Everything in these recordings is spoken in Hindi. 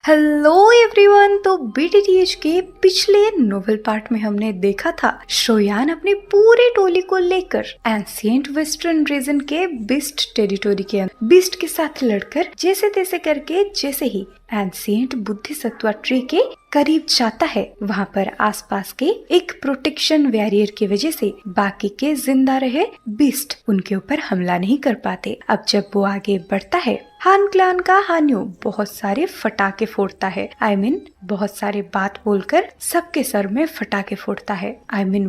Hello everyone. तो बीटीटीएच के पिछले नोवेल पार्ट में हमने देखा था शोयान अपनी पूरी टोली को लेकर एंशिएंट वेस्टर्न रीजन के बिस्ट टेरिटोरी के बिस्ट के साथ लड़कर जैसे तैसे करके जैसे ही एंशिएंट बुद्धिसत्वा ट्री के करीब जाता है, वहाँ पर आसपास के एक प्रोटेक्शन वैरियर की वजह से बाकी के जिंदा रहे बिस्ट उनके ऊपर हमला नहीं कर पाते। अब जब वो आगे बढ़ता है, हान क्लान का हान्यू बहुत सारे फटाके फोड़ता है। बहुत सारे बात बोलकर सबके सर में फटाके फोड़ता है।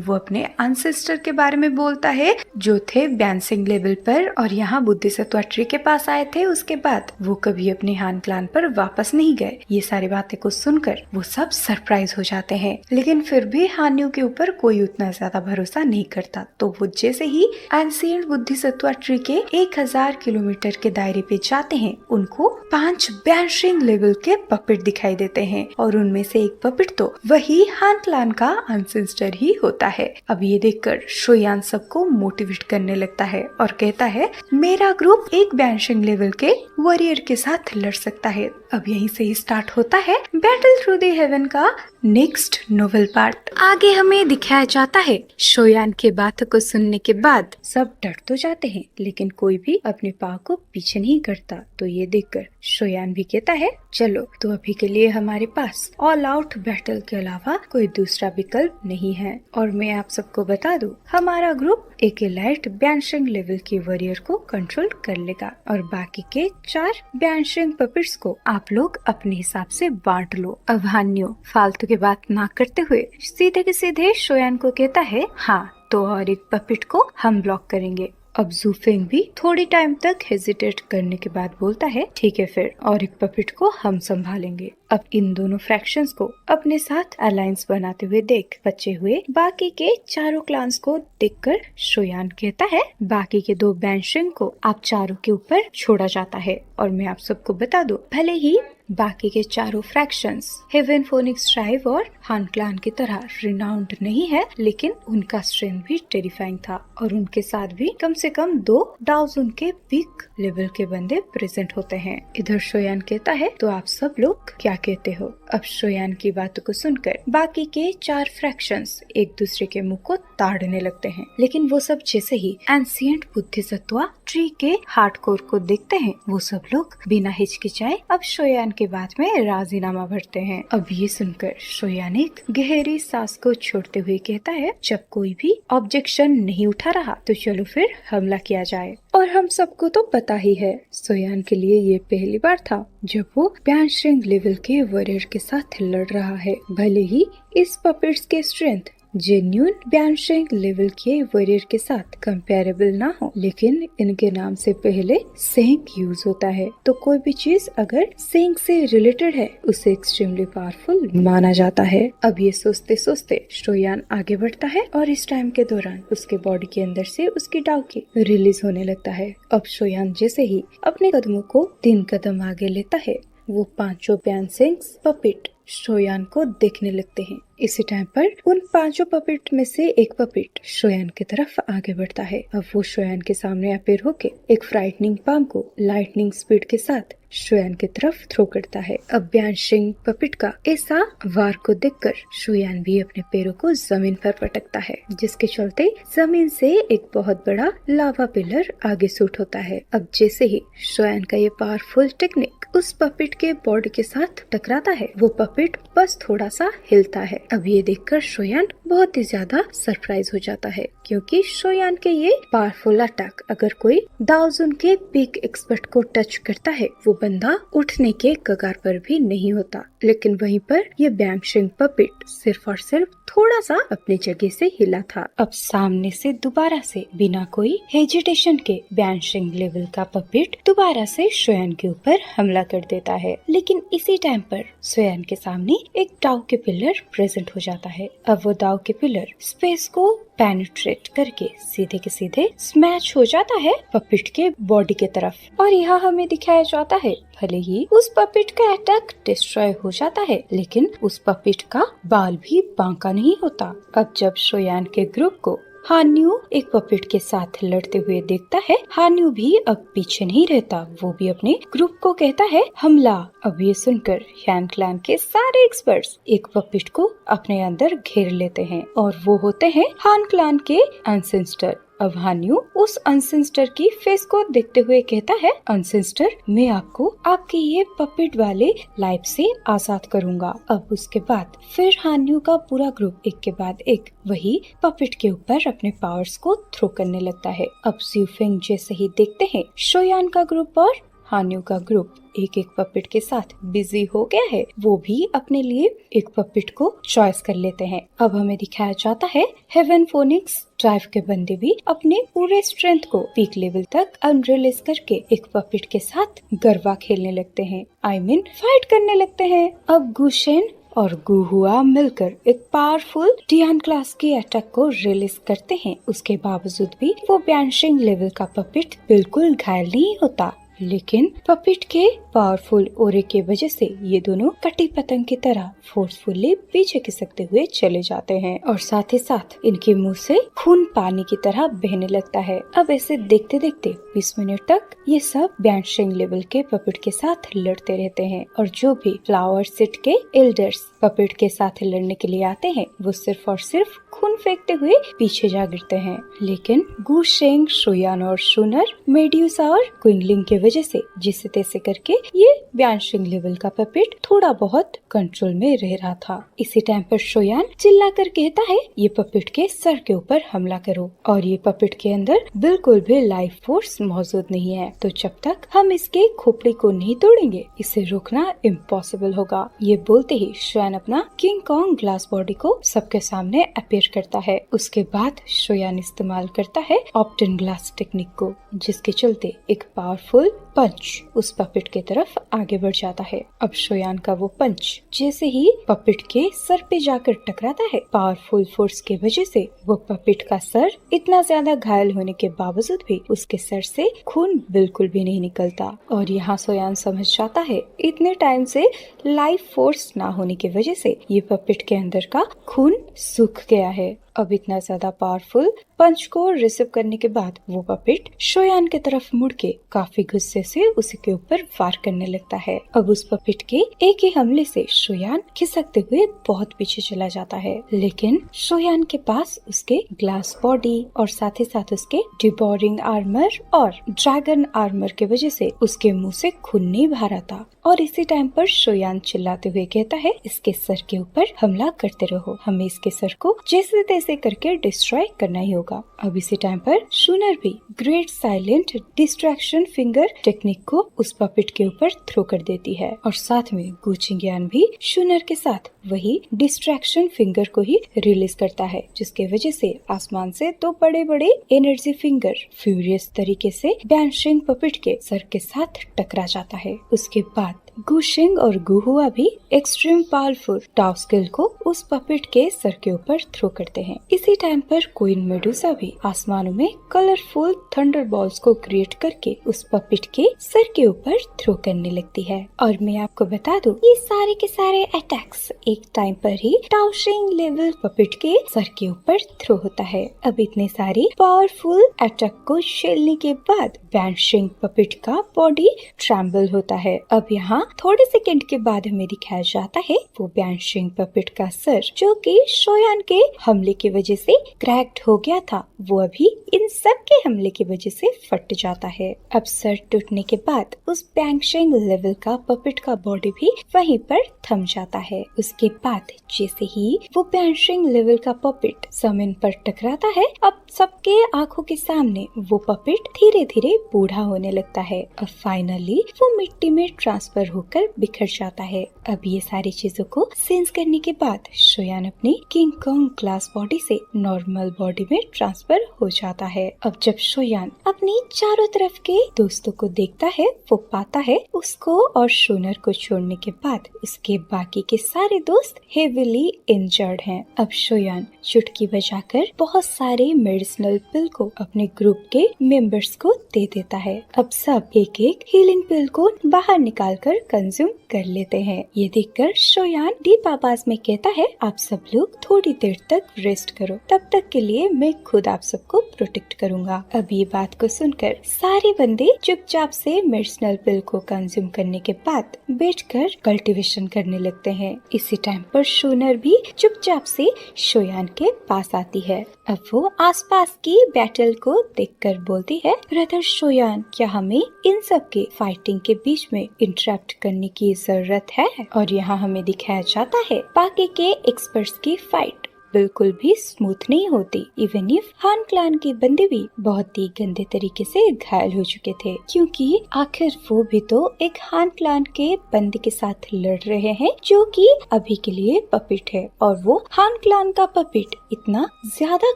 वो अपने एंसेस्टर के बारे में बोलता है जो थे बैंसिंग लेवल पर और यहाँ बुद्धिसत्वा ट्री के पास आए थे। उसके बाद वो कभी अपने हान क्लान पर वापस नहीं गए। ये सारी बातें को सुनकर वो सब सरप्राइज हो जाते हैं, लेकिन फिर भी हान्यू के ऊपर कोई उतना ज्यादा भरोसा नहीं करता। तो वो जैसे ही एंशिएंट बुद्धिसत्वा ट्री के 1000 किलोमीटर के दायरे पे जाते हैं, उनको 5 बैंशिंग लेवल के पपेट दिखाई देते हैं और उनमें से एक पपेट तो वही हान क्लान का एंसेस्टर ही होता है। अब ये देखकर शोयान सबको मोटिवेट करने लगता है और कहता है मेरा ग्रुप एक बैंशिंग लेवल के वॉरियर के साथ लड़ सकता है। अब यहीं से ही स्टार्ट होता है बैटल थ्रू द हेवन का नेक्स्ट नोवेल पार्ट। आगे हमें दिखाया जाता है शोयान के बातों को सुनने के बाद सब डर तो जाते हैं, लेकिन कोई भी अपने पाँव को पीछे नहीं करता। तो ये देखकर शोयान भी कहता है चलो, तो अभी के लिए हमारे पास ऑल आउट बैटल के अलावा कोई दूसरा विकल्प नहीं है। और मैं आप सबको बता दूं, हमारा ग्रुप एक एलाइट बैंशिंग लेवल के वॉरियर को कंट्रोल कर लेगा और बाकी के 4 बैंशिंग पपेट्स को आप लोग अपने हिसाब से बांट लो। अब हान्यू फालतू की बात ना करते हुए सीधे के सीधे शोयान को कहता है हाँ, तो और एक पपेट को हम ब्लॉक करेंगे। अब जूफेंग भी थोड़ी टाइम तक हेजिटेट करने के बाद बोलता है ठीक है फिर, और एक पपेट को हम संभालेंगे। अब इन दोनों फ्रैक्शंस को अपने साथ अलायंस बनाते हुए देख बचे हुए बाकी के चारों क्लान्स को देखकर शोयान कहता है बाकी के 2 बैंशिंग को आप चारों के ऊपर छोड़ा जाता है। और मैं आप सबको बता दूं, भले ही बाकी के चारों फ्रैक्शंस हेवन फोनिक्स ट्राइब और हान क्लान की तरह रिनाउंड नहीं है, लेकिन उनका स्ट्रेंथ भी टेरिफाइंग था और उनके साथ भी कम से कम 2 डाउजन के पीक लेवल के बंदे प्रेजेंट होते हैं। इधर शोयान कहता है तो आप सब लोग क्या कहते हो। अब शोयान की बातों को सुनकर बाकी के 4 फ्रैक्शंस एक दूसरे के मुंह को ताड़ने लगते हैं, लेकिन वो सब जैसे ही एंशिएंट बुद्धिसत्वा ट्री के हार्डकोर को देखते हैं, वो सब लोग बिना हिचकिचाए अब शोयान के बाद में राजीनामा भरते हैं। अब ये सुनकर शोयान एक गहरी सांस को छोड़ते हुए कहता है जब कोई भी ऑब्जेक्शन नहीं उठा रहा तो चलो फिर हमला किया जाए। और हम सबको तो पता ही है, शोयान के लिए ये पहली बार था जब वो बैंशिंग लेवल के वॉरियर के साथ लड़ रहा है। भले ही इस पपेट्स के स्ट्रेंथ जेन्यून बैंशिंग लेवल के वॉरियर के साथ कंपेरेबल ना हो, लेकिन इनके नाम से पहले सेंग यूज होता है। तो कोई भी चीज अगर सेंग से रिलेटेड है उसे एक्सट्रीमली पावरफुल माना जाता है। अब ये सोचते सोचते शोयान आगे बढ़ता है और इस टाइम के दौरान उसके बॉडी के अंदर से उसकी डाउकी रिलीज होने लगता है। अब शोयान जैसे ही अपने कदमों को 3 कदम आगे लेता है, वो 5 बैंशिंग पपेट शोयान को देखने लगते हैं। इसी टाइम पर उन 5 पपेट में से एक पपेट शोयान की तरफ आगे बढ़ता है। अब वो शोयान के सामने अपेयर होके एक फ्राइटनिंग पाम को लाइटनिंग स्पीड के साथ शोयान की तरफ थ्रो करता है। अब बैंशिंग पपेट का ऐसा वार को देखकर शोयान भी अपने पैरों को जमीन पर पटकता है, जिसके चलते जमीन से एक बहुत बड़ा लावा पिलर आगे शूट होता है। अब जैसे ही शोयान का ये पावरफुल टेक्निक उस पपेट के बॉडी के साथ टकराता है, वो पपेट बस थोड़ा सा हिलता है। अब ये देखकर शोयान बहुत ही ज्यादा सरप्राइज हो जाता है, क्योंकि शोयान के ये पावरफुल अटैक अगर कोई दाउजुन के पीक एक्सपर्ट को टच करता है, वो बंदा उठने के कगार पर भी नहीं होता। लेकिन वहीं पर ये बैंशिंग पपेट सिर्फ और सिर्फ थोड़ा सा अपनी जगह से हिला था। अब सामने से दोबारा से बिना कोई हेजिटेशन के बैंशिंग लेवल का पपेट दोबारा से शोयान के ऊपर हमला कर देता है। लेकिन इसी टाइम पर शोयान के सामने एक दाव के पिलर प्रेजेंट हो जाता है। अब वो दाव के पिलर स्पेस को पेनिट्रेट करके सीधे के सीधे स्मैश हो जाता है पपेट के बॉडी के तरफ। और यहाँ हमें दिखाया जाता है भले ही उस पपेट का अटैक डिस्ट्रॉय हो जाता है, लेकिन उस पपेट का बाल भी बांका नहीं होता। अब जब शोयान के ग्रुप को हान्यू एक पपेट के साथ लड़ते हुए देखता है। हान्यू भी अब पीछे नहीं रहता, वो भी अपने ग्रुप को कहता है हमला। अब ये सुनकर हैन क्लैन के सारे एक्सपर्ट्स एक पपेट को अपने अंदर घेर लेते हैं और वो होते हैं हान क्लैन के एंसेस्टर। अब हान्यू उस अनसेंस्टर की फेस को देखते हुए कहता है, अनसेंस्टर, मैं आपको आपके ये पपेट वाले लाइफ से आजाद करूंगा। अब उसके बाद फिर हान्यू का पूरा ग्रुप एक के बाद एक वही पपेट के ऊपर अपने पावर्स को थ्रो करने लगता है। अब स्यूफिंग जैसे ही देखते हैं शोयान का ग्रुप और हान्यू का ग्रुप एक एक पपेट के साथ बिजी हो गया है, वो भी अपने लिए एक पपेट को चॉइस कर लेते हैं। अब हमें दिखाया जाता है हेवन फोनिक्स ड्राइव के बंदे भी अपने पूरे स्ट्रेंथ को पीक लेवल तक अनरिलीज करके एक पपेट के साथ गरबा खेलने लगते हैं, फाइट करने लगते हैं। अब गुशेन और गुहुआ मिलकर एक पावरफुल डियान क्लास की अटैक को रिलीज करते हैं। उसके बावजूद भी वो बैंशिंग लेवल का पपेट बिल्कुल घायल नहीं होता, लेकिन पपेट के पावरफुल ओरे के वजह से ये दोनों कटी पतंग की तरह फोर्सफुली पीछे खिसकते हुए चले जाते हैं और साथ ही साथ इनके मुंह से खून पानी की तरह बहने लगता है। अब ऐसे देखते देखते 20 मिनट तक ये सब बैंशिंग लेवल के पपेट के साथ लड़ते रहते हैं और जो भी फ्लावर सिट के एल्डर्स पपेट के साथ लड़ने के लिए आते हैं वो सिर्फ और सिर्फ खून फेंकते हुए पीछे जा गिरते हैं। लेकिन गु शेंग, शोयान और शूनर, मेड्यूसा और क्विंगलिंग के वजह से जिसे तैसे करके ये बैंशिंग लेवल का पपेट थोड़ा बहुत कंट्रोल में रह रहा था। इसी टाइम पर शोयान चिल्लाकर कहता है, ये पपेट के सर के ऊपर हमला करो और ये पपेट के अंदर बिल्कुल भी लाइफ फोर्स मौजूद नहीं है, तो जब तक हम इसके खोपड़ी को नहीं तोड़ेंगे इसे रोकना इम्पॉसिबल होगा। ये बोलते ही शोयान अपना किंग कॉन्ग ग्लास बॉडी को सबके सामने अपीयर करता है। उसके बाद शोयान इस्तेमाल करता है ऑप्टन ग्लास टेक्निक को, जिसके चलते एक पावरफुल पंच उस पपेट के तरफ आगे बढ़ जाता है। अब शोयान का वो पंच जैसे ही पपेट के सर पे जाकर टकराता है, पावरफुल फोर्स के वजह से वो पपेट का सर इतना ज्यादा घायल होने के बावजूद भी उसके सर से खून बिल्कुल भी नहीं निकलता और यहाँ शोयान समझ जाता है इतने टाइम से लाइफ फोर्स ना होने की वजह से ये पपेट के अंदर का खून सूख गया है। अब इतना ज्यादा पावरफुल पंच को रिसीव करने के बाद वो पपेट शोयान के तरफ मुड़ के काफी गुस्से से उसी के ऊपर वार करने लगता है। अब उस पपेट के एक ही हमले से शोयान खिसकते हुए बहुत पीछे चला जाता है, लेकिन शोयान के पास उसके ग्लास बॉडी और साथ ही साथ उसके डिबोरिंग आर्मर और ड्रैगन आर्मर के वजह से उसके मुंह से खून नहीं बाहर आता। और इसी टाइम पर शोयान चिल्लाते हुए कहता है, इसके सर के ऊपर हमला करते रहो, हमें इसके सर को जैसे तैसे करके डिस्ट्रॉय करना ही होगा। अब इसी टाइम पर शूनर भी great silent distraction finger technique को उस पपेट के ऊपर थ्रो कर देती है और साथ में गुचिंगियान भी शूनर के साथ वही डिस्ट्रैक्शन फिंगर को ही रिलीज करता है, जिसके वजह से आसमान से दो बड़े बड़े एनर्जी फिंगर फ्यूरियस तरीके से बैंशिंग पपेट के सर के साथ टकरा जाता है। उसके बाद गुशिंग और गुहुआ भी एक्सट्रीम पावरफुल टाउ स्किल को उस पपेट के सर के ऊपर थ्रो करते हैं। इसी टाइम पर क्वीन मेडुसा भी आसमानों में कलरफुल थंडर बॉल्स को क्रिएट करके उस पपेट के सर के ऊपर थ्रो करने लगती है। और मैं आपको बता दूं, ये सारे के सारे अटैक्स एक टाइम पर ही टाउशिंग लेवल पपेट के सर के ऊपर थ्रो होता है। अब इतने सारी पावरफुल अटैक को झेलने के बाद बैंशिंग पपेट का बॉडी ट्रैम्बल होता है। अब यहाँ थोड़े सेकंड के बाद हमें दिखाया जाता है वो बैंशिंग पपेट का सर, जो कि शोयान के हमले की वजह से क्रैक्ड हो गया था, वो अभी इन सब के हमले की वजह से फट जाता है। अब सर टूटने के बाद उस बैंशिंग लेवल का पपेट का बॉडी भी वहीं पर थम जाता है। उसके बाद जैसे ही वो बैंशिंग लेवल का पपेट जमीन पर टकराता है, अब सबके आंखों के सामने वो पपेट धीरे धीरे बूढ़ा होने लगता है और फाइनली वो मिट्टी में ट्रांसफर होकर बिखर जाता है। अब ये सारी चीजों को सेंस करने के बाद शोयान अपनी किंग कॉन्ग ग्लास बॉडी से नॉर्मल बॉडी में ट्रांसफर हो जाता है। अब जब शोयान अपनी चारों तरफ के दोस्तों को देखता है, वो पाता है उसको और शूनर को छोड़ने के बाद उसके बाकी के सारे दोस्त हेवीली इंजर्ड हैं। अब शोयान चुटकी बजाकर बहुत सारे मेडिसिनल पिल को अपने ग्रुप के मेंबर्स को दे देता है। अब सब एक एक हीलिंग पिल को बाहर निकालकर कंज्यूम कर लेते हैं। ये देखकर शोयान डीप आवाज में कहता है, आप सब लोग थोड़ी देर तक रेस्ट करो, तब तक के लिए मैं खुद आप सबको प्रोटेक्ट करूंगा। अब ये बात को सुनकर सारे बंदे चुपचाप से मेडिसिनल पिल को कंज्यूम करने के बाद बैठकर कल्टीवेशन करने लगते हैं। इसी टाइम पर शोनर भी चुपचाप से शोयान के पास आती है। अब वो आसपास की बैटल को देखकर बोलती है, ब्रदर शोयान, क्या हमें इन सब के फाइटिंग के बीच में इंटरप्ट करने की जरूरत है? और यहाँ हमें दिखाया जाता है बाकी के एक्सपर्ट्स की फाइट बिल्कुल भी स्मूथ नहीं होती। इवन इफ हान क्लान के बंदे भी बहुत ही गंदे तरीके से घायल हो चुके थे, क्योंकि आखिर वो भी तो एक हान क्लान के बंदे के साथ लड़ रहे हैं जो कि अभी के लिए पपिट है, और वो हान क्लान का पपिट इतना ज्यादा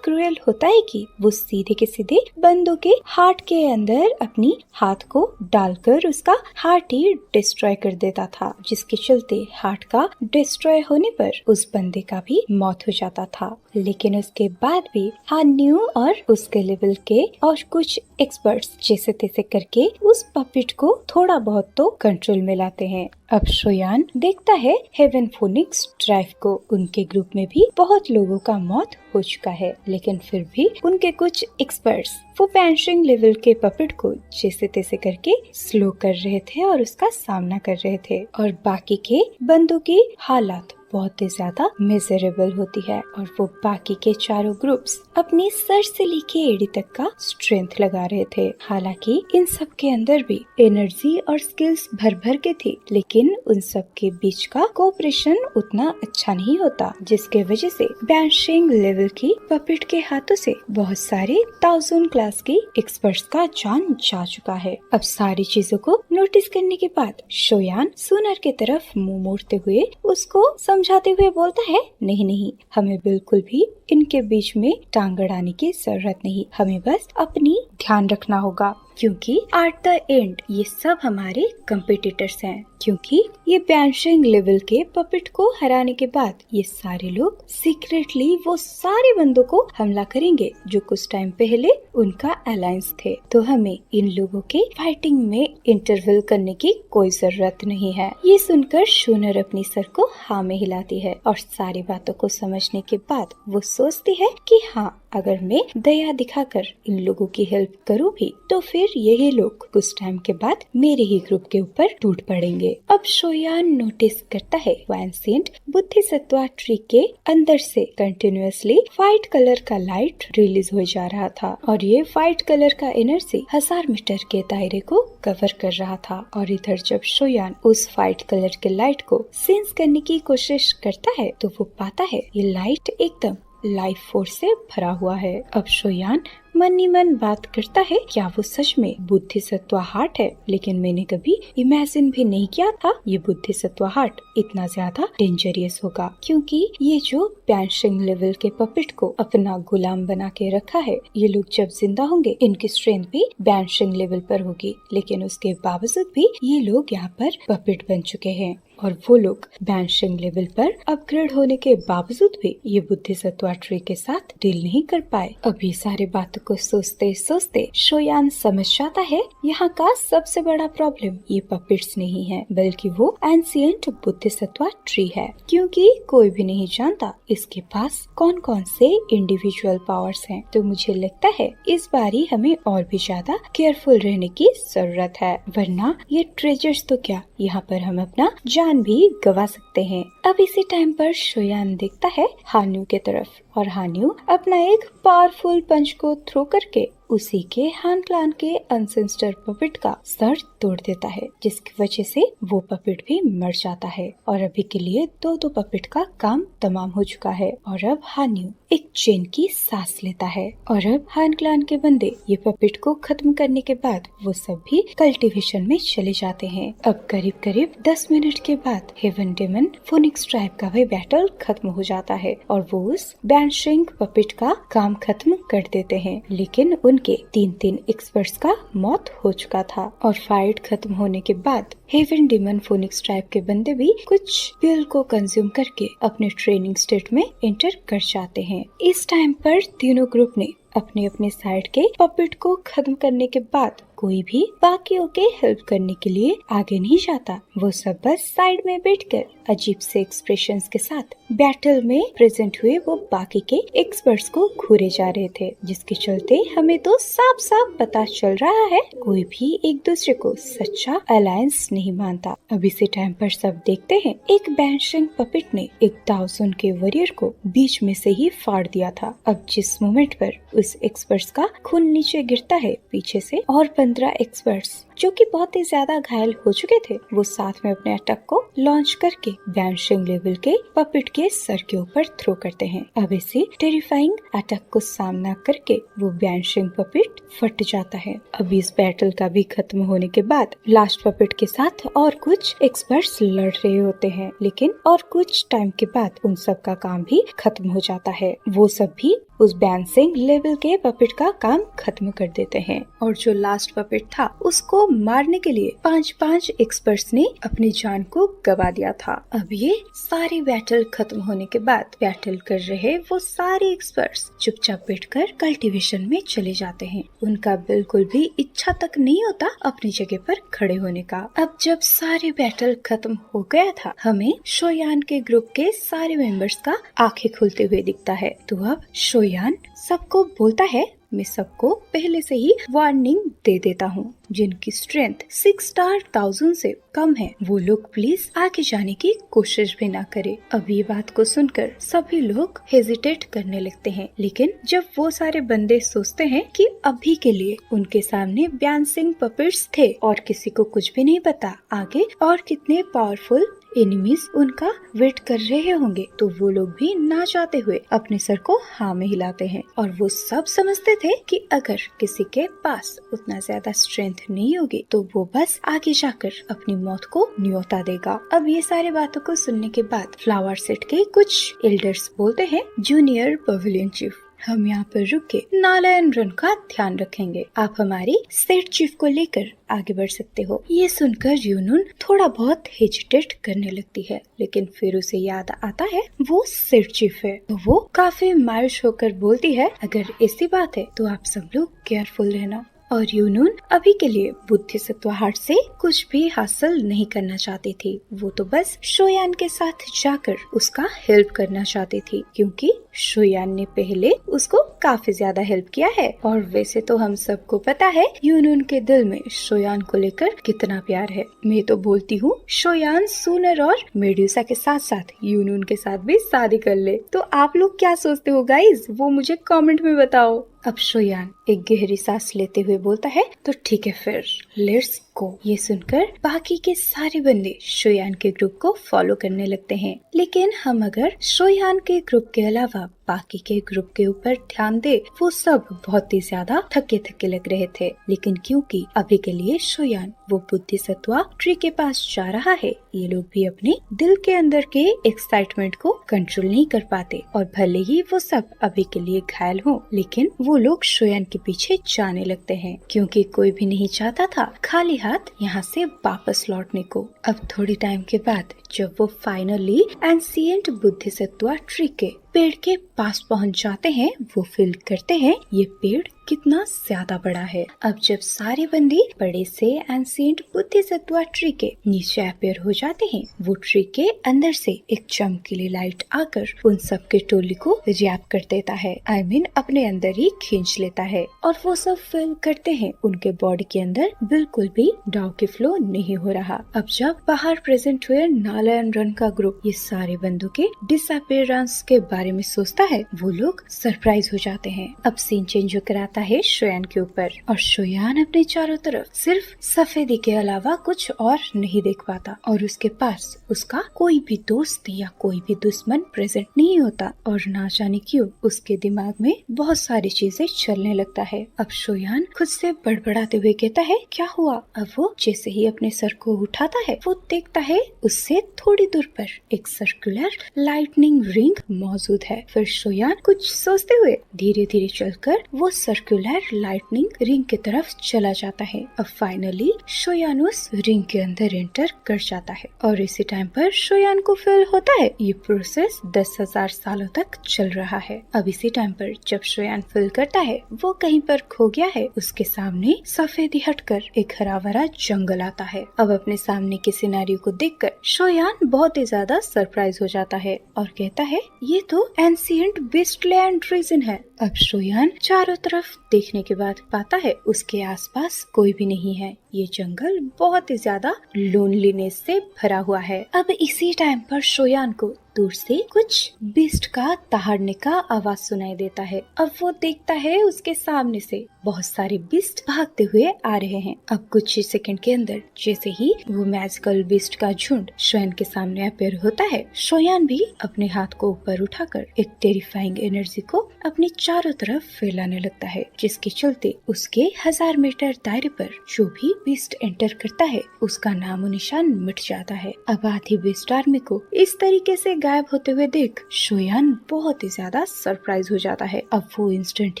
क्रूएल होता है कि वो सीधे के सीधे बंदों के हार्ट के अंदर अपनी हाथ को डालकर उसका हार्ट ही डिस्ट्रॉय कर देता था, जिसके चलते हार्ट का डिस्ट्रॉय होने पर उस बंदे का भी मौत हो जाता था। लेकिन उसके बाद भी हान न्यू और उसके लेवल के और कुछ एक्सपर्ट्स जैसे तैसे करके उस पपिट को थोड़ा बहुत तो कंट्रोल में लाते हैं। अब शोयान देखता है हेवन फोनिक्स ड्राइव को। उनके ग्रुप में भी बहुत लोगों का मौत हो चुका है, लेकिन फिर भी उनके कुछ एक्सपर्ट्स वो पैंशिंग लेवल के पपिट को जैसे तैसे करके स्लो कर रहे थे और उसका सामना कर रहे थे, और बाकी के बंदों की हालत बहुत ही ज्यादा मिजरेबल होती है, और वो बाकी के चारों ग्रुप्स अपनी सर से लेके एड़ी तक का स्ट्रेंथ लगा रहे थे। हालांकि इन सब के अंदर भी एनर्जी और स्किल्स भर भर के थी, लेकिन उन सब के बीच का कोऑपरेशन उतना अच्छा नहीं होता, जिसके वजह से बैंशिंग लेवल की पपिट के हाथों से बहुत सारे 1000 क्लास की एक्सपर्ट्स का जान जा चुका है। अब सारी चीजों को नोटिस करने के बाद शोयान सोनर के तरफ मुंह मोड़ते हुए उसको समझाते हुए बोलता है, नहीं, हमें बिल्कुल भी इनके बीच में टांग अड़ाने की जरूरत नहीं, हमें बस अपनी ध्यान रखना होगा, क्योंकि एट द एंड ये सब हमारे कंपिटिटर्स हैं। क्योंकि ये बैंशिंग लेवल के पपिट को हराने के बाद ये सारे लोग सीक्रेटली वो सारे बंदों को हमला करेंगे जो कुछ टाइम पहले उनका अलायंस थे, तो हमें इन लोगों के फाइटिंग में इंटरवेल करने की कोई जरूरत नहीं है। ये सुनकर शूनर अपनी सर को हाँ में हिलाती है, और सारी बातों को समझने के बाद वो सोचती है कि हाँ, अगर मैं दया दिखाकर इन लोगों की हेल्प करूँ भी तो फिर यही लोग कुछ टाइम के बाद मेरे ही ग्रुप के ऊपर टूट पड़ेंगे। अब शोयान नोटिस करता है वो एंशिएंट बुद्धिसत्वा ट्री के अंदर से कंटिन्यूअसली व्हाइट कलर का लाइट रिलीज हो जा रहा था, और ये व्हाइट कलर का एनर्जी 1000 मीटर के दायरे को कवर कर रहा था। और इधर जब शोयान उस व्हाइट कलर के लाइट को सेंस करने की कोशिश करता है तो वो पाता है ये लाइट एकदम लाइफ फोर्स से भरा हुआ है। अब शोयान मन ही मन बात करता है, क्या वो सच में बुद्धिसत्वा हार्ट है? लेकिन मैंने कभी इमेजिन भी नहीं किया था ये बुद्धिसत्वा हार्ट इतना ज्यादा डेंजरियस होगा, क्योंकि ये जो बैंशिंग लेवल के पपिट को अपना गुलाम बना के रखा है, ये लोग जब जिंदा होंगे इनकी स्ट्रेंथ भी बैंशिंग लेवल पर होगी, लेकिन उसके बावजूद भी ये लोग यहाँ पर पपिट बन चुके हैं, और वो लोग बैंशिंग लेवल पर अपग्रेड होने के बावजूद भी ये बुद्धिसत्वा ट्री के साथ डील नहीं कर पाए। अब ये सारी बातों को सोचते सोचते शोयान समझ जाता है यहाँ का सबसे बड़ा प्रॉब्लम ये पपिट्स नहीं है, बल्कि वो एंशिएंट बुद्धिसत्वा ट्री है, क्योंकि कोई भी नहीं जानता इसके पास कौन कौन से इंडिविजुअल पावर्स हैं। तो मुझे लगता है इस बारी हमें और भी ज्यादा केयरफुल रहने की जरूरत है, वरना ये ट्रेजर्स तो क्या, यहाँ पर हम अपना जान भी गवा सकते हैं। अब इसी टाइम पर शोयान देखता है हान्यू के तरफ, और हान्यू अपना एक पावरफुल पंच को थ्रो करके उसी के हान क्लान के अनसेंस्टर पपिट का सर तोड़ देता है, जिसकी वजह से वो पपिट भी मर जाता है, और अभी के लिए दो पपिट का काम तमाम हो चुका है। और अब हान्यू एक चैन की सांस लेता है, और अब हान क्लान के बंदे ये पपिट को खत्म करने के बाद वो सब भी कल्टीवेशन में चले जाते हैं। अब करीब 10 मिनट के बाद हेवन डेमन फोनिक्स ट्राइब का भी बैटल खत्म हो जाता है, और वो उस बैंशिंग पपिट का काम खत्म कर देते हैं, लेकिन उनके 3 एक्सपर्ट्स का मौत हो चुका था। और फाइट खत्म होने के बाद हेवन डेमन फोनिक्स ट्राइब के बंदे भी कुछ पिल को कंज्यूम करके अपने ट्रेनिंग स्टेट में एंटर कर जाते हैं। इस टाइम पर तीनों ग्रुप ने अपने अपने साइड के पपिट को खत्म करने के बाद कोई भी बाकियों के हेल्प करने के लिए आगे नहीं जाता। वो सब बस साइड में बैठकर अजीब से एक्सप्रेशंस के साथ बैटल में प्रेजेंट हुए वो बाकी के एक्सपर्ट्स को घूरे जा रहे थे, जिसके चलते हमें तो साफ साफ पता चल रहा है कोई भी एक दूसरे को सच्चा अलायंस नहीं मानता। अब इसी टाइम पर सब देखते हैं एक बैंशिंग पपेट ने एक डाउसन के वॉरियर को बीच में से ही फाड़ दिया था। अब जिस मोमेंट पर उस एक्सपर्ट्स का खून नीचे गिरता है, पीछे से और 15 एक्सपर्ट्स जो कि बहुत ही ज्यादा घायल हो चुके थे, वो साथ में अपने अटैक को लॉन्च करके बैंशिंग लेवल के पपेट के सर के ऊपर थ्रो करते हैं। अब इसे टेरिफाइंग अटैक को सामना करके वो बैंशिंग पपेट फट जाता है। अब इस बैटल का भी खत्म होने के बाद लास्ट पपेट के साथ और कुछ एक्सपर्ट्स लड़ रहे होते हैं, लेकिन और कुछ टाइम के बाद उन सब का काम भी खत्म हो जाता है। वो सब भी उस बैंशिंग लेवल के पपेट का काम खत्म कर देते हैं और जो लास्ट पपेट था उसको मारने के लिए 5 एक्सपर्ट्स ने अपनी जान को गवा दिया था। अब ये सारी बैटल खत्म होने के बाद बैटल कर रहे वो सारे एक्सपर्ट्स चुपचाप बैठकर कल्टीवेशन में चले जाते हैं। उनका बिल्कुल भी इच्छा तक नहीं होता अपनी जगह पर खड़े होने का। अब जब सारे बैटल खत्म हो गया था, हमें शोयान के ग्रुप के सारे मेंबर्स का आंखें खुलते हुए दिखता है। तो अब शोयान सबको बोलता है, मैं सबको पहले से ही वार्निंग दे देता हूँ, जिनकी स्ट्रेंथ 6 स्टार 1000 से कम है वो लोग प्लीज आगे जाने की कोशिश भी ना करे। अब ये बात को सुनकर सभी लोग हेजिटेट करने लगते हैं, लेकिन जब वो सारे बंदे सोचते हैं कि अभी के लिए उनके सामने बैंशिंग पपेट्स थे और किसी को कुछ भी नहीं पता आगे और कितने पावरफुल एनिमीज उनका वेट कर रहे होंगे, तो वो लोग भी ना चाहते हुए अपने सर को हाँ में हिलाते हैं। और वो सब समझते थे कि अगर किसी के पास उतना ज्यादा स्ट्रेंथ नहीं होगी तो वो बस आगे जाकर अपनी मौत को न्योता देगा। अब ये सारे बातों को सुनने के बाद फ्लावर सेट के कुछ एल्डर्स बोलते हैं, जूनियर पवेलियन चीफ, हम यहाँ पर रुक के नालायन रन का ध्यान रखेंगे, आप हमारी सेट चीफ को लेकर आगे बढ़ सकते हो। ये सुनकर यूनून थोड़ा बहुत हेजिटेट करने लगती है, लेकिन फिर उसे याद आता है वो सेट चीफ है, तो वो काफी मायूस होकर बोलती है, अगर ऐसी बात है तो आप सब लोग केयरफुल रहना। और यूनून अभी के लिए बुद्धि सत्वाहार से कुछ भी हासिल नहीं करना चाहती थी। वो तो बस शोयान के साथ जाकर उसका हेल्प करना चाहती थी, क्योंकि शोयान ने पहले उसको काफी ज्यादा हेल्प किया है। और वैसे तो हम सबको पता है यूनून के दिल में शोयान को लेकर कितना प्यार है। मैं तो बोलती हूँ शोयान सूनर और मेड्यूसा के साथ साथ यूनून के साथ भी शादी कर ले। तो आप लोग क्या सोचते हो गाइज, वो मुझे कमेंट में बताओ। अब शोयान एक गहरी सांस लेते हुए बोलता है, तो ठीक है फिर लेट्स गो। ये सुनकर बाकी के सारे बंदे शोयान के ग्रुप को फॉलो करने लगते हैं, लेकिन हम अगर शोयान के ग्रुप के अलावा बाकी के ग्रुप के ऊपर ध्यान दे, वो सब बहुत ही ज्यादा थके थके लग रहे थे। लेकिन क्योंकि अभी के लिए शोयान वो बुद्धि सत्वा ट्री के पास जा रहा है, ये लोग भी अपने दिल के अंदर के एक्साइटमेंट को कंट्रोल नहीं कर पाते। और भले ही वो सब अभी के लिए घायल हो, लेकिन वो लोग शोयान के पीछे जाने लगते हैं, क्योंकि कोई भी नहीं चाहता था खाली हाथ यहाँ से वापस लौटने को। अब थोड़ी टाइम के बाद जब वो फाइनली एंशिएंट बुद्धि सत्वा ट्री के पेड़ के पास पहुंच जाते हैं, वो फील करते हैं ये पेड़ कितना ज्यादा बड़ा है। अब जब सारे बंदी बड़े से एंशिएंट बुद्धि सत्वा ट्री के नीचे अपेयर हो जाते हैं, वो ट्री के अंदर से एक चमकीली लाइट आकर उन सब के टोली को रैप कर देता है, आई मीन अपने अंदर ही खींच लेता है। और वो सब फील करते हैं उनके बॉडी के अंदर बिल्कुल भी डाउ की फ्लो नहीं हो रहा। अब जब बाहर प्रेजेंट हुए नालायन रन का ग्रुप ये सारे बंदों के डिसअपियरेंस के बारे में सोचता है, वो लोग सरप्राइज हो जाते हैं। अब सीन चेंज होकर आता है शोयान के ऊपर, और शोयान अपने चारों तरफ सिर्फ सफेदी के अलावा कुछ और नहीं देख पाता, और उसके पास उसका कोई भी दोस्त या कोई भी दुश्मन प्रेजेंट नहीं होता। और ना जाने क्यों उसके दिमाग में बहुत सारी चीजें चलने लगता है। अब शोयान खुद से बड़बड़ाते हुए कहता है, क्या हुआ? अब वो जैसे ही अपने सर को उठाता है, वो देखता है उससे थोड़ी दूर पर एक सर्कुलर लाइटनिंग रिंग मौजूद है। फिर शोयान कुछ सोचते हुए धीरे धीरे चलकर वो सर्कुलर सर्कुलर लाइटनिंग रिंग की तरफ चला जाता है। अब फाइनली शोयान उस रिंग के अंदर एंटर कर जाता है और इसी टाइम पर शोयान को फील होता है ये प्रोसेस 10,000 सालों तक चल रहा है। अब इसी टाइम पर जब शोयान फील करता है वो कहीं पर खो गया है, उसके सामने सफेदी हटकर एक हरा भरा जंगल आता है। अब अपने सामने के सिनेरियो को देखकर शोयान बहुत ही ज्यादा सरप्राइज हो जाता है और कहता है ये तो एंशिएंट बीस्टलैंड रीजन है। अब शोयान चारों तरफ देखने के बाद पाता है उसके आसपास कोई भी नहीं है। ये जंगल बहुत ही ज्यादा लोनलीनेस से भरा हुआ है। अब इसी टाइम पर शोयान को दूर से कुछ बीस्ट का दहाड़ने का आवाज सुनाई देता है। अब वो देखता है उसके सामने से बहुत सारे बीस्ट भागते हुए आ रहे हैं। अब कुछ ही सेकंड के अंदर जैसे ही वो मैजिकल बीस्ट का झुंड शोयान के सामने अपेयर होता है, शोयान भी अपने हाथ को ऊपर उठाकर एक टेरिफाइंग एनर्जी को अपने चारों तरफ फैलाने लगता है, जिसके चलते उसके 1000 मीटर दायरे पर जो भी बीस्ट एंटर करता है उसका नामो निशान मिट जाता है। अब आधी बीस्ट आर्मी को इस तरीके से गायब होते हुए देख शोयान बहुत ही ज्यादा सरप्राइज हो जाता है। अब वो इंस्टेंट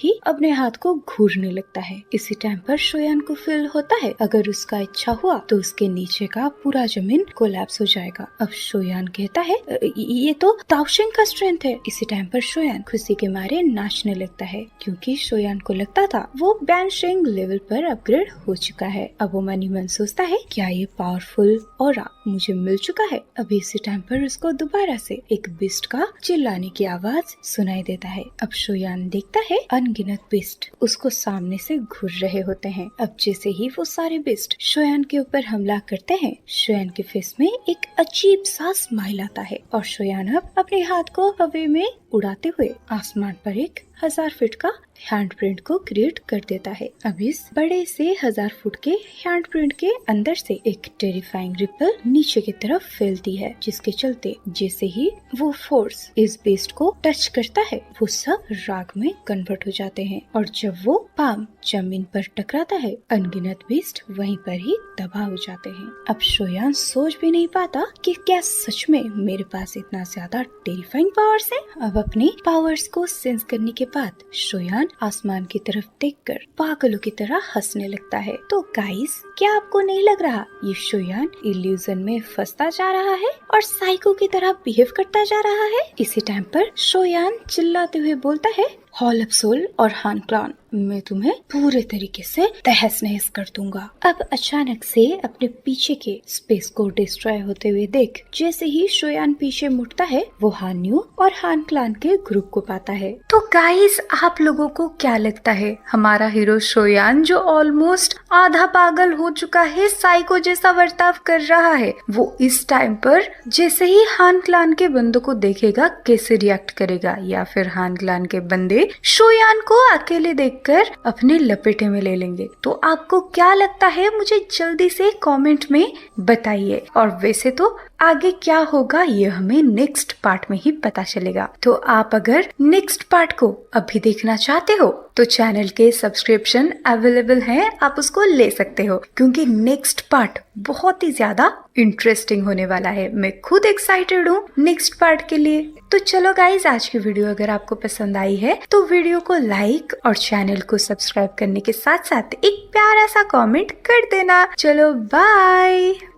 ही अपने हाथ को घूरने लगता है। इसी टाइम पर शोयान को फील होता है अगर उसका इच्छा हुआ तो उसके नीचे का पूरा जमीन कोलैप्स हो जाएगा। अब शोयान कहता है ये तो ताओशिंग का स्ट्रेंथ है। इसी टाइम पर शोयान खुशी के मारे नाचने लगता है क्योंकि शोयान को लगता था वो बैनशिंग लेवल पर अपग्रेड हो चुका है। अब वो मन ही मन सोचता है क्या ये पावरफुल ऑरा मुझे मिल चुका है। अभी इसी टाइम पर उसको दोबारा से एक बीस्ट का चिल्लाने की आवाज सुनाई देता है। अब शोयान देखता है अनगिनत बीस्ट उसको सामने से घूर रहे होते हैं। अब जैसे ही वो सारे बीस्ट शोयान के ऊपर हमला करते हैं, शोयान के फेस में एक अजीब सा स्माइल आता है और शोयान अब अपने हाथ को हवा में उड़ाते हुए आसमान पर एक 1000 फीट का हैंडप्रिंट को क्रिएट कर देता है। अब इस बड़े से 1000 फुट के हैंडप्रिंट के अंदर से एक टेरिफाइंग रिपल नीचे की तरफ फैलती है, जिसके चलते जैसे ही वो फोर्स इस बीस्ट को टच करता है वो सब राग में कन्वर्ट हो जाते हैं और जब वो पाम जमीन पर टकराता है अनगिनत बीस्ट वहीं पर ही तबाह हो जाते हैं। अब शोयान सोच भी नहीं पाता कि क्या सच में मेरे पास इतना ज्यादा टेरिफाइंग पावर्स है। अब अपने पावर्स को सेंस करने के बाद शोयान आसमान की तरफ देखकर पागलों की तरह हंसने लगता है। तो गाइस, क्या आपको नहीं लग रहा ये शोयान इल्यूजन में फंसता जा रहा है और साइको की तरह बिहेव करता जा रहा है? इसी टाइम पर शोयान चिल्लाते हुए बोलता है हॉल ऑफ सोल और हान क्लॉन, मैं तुम्हें पूरे तरीके से तहस नहस कर दूंगा। अब अचानक से अपने पीछे के स्पेस को डिस्ट्रॉय होते हुए देख जैसे ही शोयान पीछे मुड़ता है वो हान्यू और हान क्लॉन के ग्रुप को पाता है। तो गाइस, आप लोगों को क्या लगता है हमारा हीरो शोयान जो ऑलमोस्ट आधा पागल हो चुका है, साइको जैसा बर्ताव कर रहा है, वो इस टाइम पर जैसे ही हान क्लॉन के बंदों को देखेगा कैसे रिएक्ट करेगा, या फिर हान क्लॉन के बंदे शोयान को अकेले देखकर अपने लपेटे में ले लेंगे? तो आपको क्या लगता है मुझे जल्दी से कमेंट में बताइए। और वैसे तो आगे क्या होगा ये हमें नेक्स्ट पार्ट में ही पता चलेगा। तो आप अगर नेक्स्ट पार्ट को अभी देखना चाहते हो तो चैनल के सब्सक्रिप्शन अवेलेबल है, आप उसको ले सकते हो क्योंकि नेक्स्ट पार्ट बहुत ही ज्यादा इंटरेस्टिंग होने वाला है। मैं खुद एक्साइटेड हूँ नेक्स्ट पार्ट के लिए। तो चलो गाइज, आज की वीडियो अगर आपको पसंद आई है तो वीडियो को लाइक और चैनल को सब्सक्राइब करने के साथ साथ एक प्यारा सा कमेंट कर देना। चलो बाय।